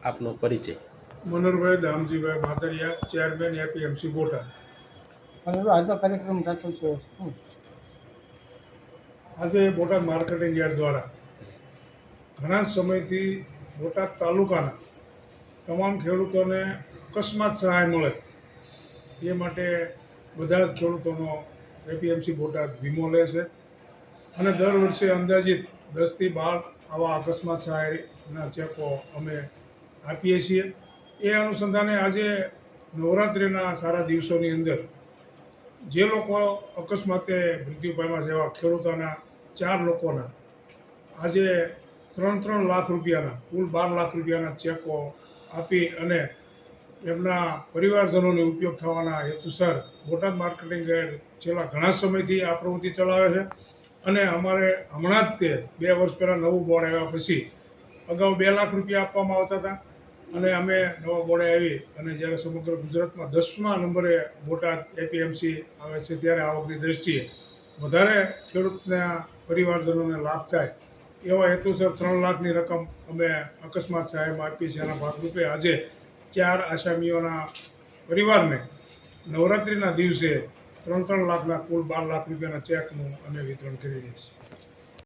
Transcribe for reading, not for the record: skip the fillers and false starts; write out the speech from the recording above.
આપનો પરિચય? Manoharbhai Damjibhai Matariya, chairman APMC Botad. અને આજનો કાર્યક્રમ થતો છે આજે બોટાદ માર્કેટિંગ યાર્ડ દ્વારા ઘણા સમયથી બોટાદ તાલુકાના તમામ ખેડૂતોને અકસ્માત સહાય મળે એ માટે બધા જ ખેડૂતોનો એપીએમસી બોટાદ વીમો લે છે અને દર વર્ષે અંદાજિત 10 થી 12 આવા અકસ્માત સહાયના ચેકો અમે આપીએ છીએ. એ અનુસંધાને આજે નવરાત્રિના સારા દિવસોની અંદર જે લોકો અકસ્માતે મૃત્યુ પામ્યા છે એવા ખેડૂતોના 4 લોકોના આજે 3 લાખ રૂપિયાના કુલ 12 લાખ રૂપિયાના ચેકો આપી અને એમના પરિવારજનોને ઉપયોગ થવાના હેતુસર બોટાદ માર્કેટિંગ યાર્ડ છેલ્લા ઘણા સમયથી આ પ્રવૃત્તિ ચલાવે છે. અને અમારે હમણાં જ તે 2 વર્ષ પહેલાં નવું બોર્ડ આવ્યા પછી અગાઉ 2 લાખ રૂપિયા આપવામાં આવતા હતા અને અમે નવા બોર્ડે આવી અને જ્યારે સમગ્ર ગુજરાતમાં 10મા નંબરે બોટાદ એપીએમસી આવે છે ત્યારે આવકની દ્રષ્ટિએ વધારે ખેડૂતના પરિવારજનોને લાભ થાય એવા હેતુસર 3 લાખની રકમ અમે અકસ્માત સહાયમાં આપી છે. એના ભાગરૂપે આજે 4 આસામીઓના પરિવારને નવરાત્રિના દિવસે 3 લાખના કુલ 12 લાખ રૂપિયાના ચેકનું અમે વિતરણ કરી રહ્યા છીએ.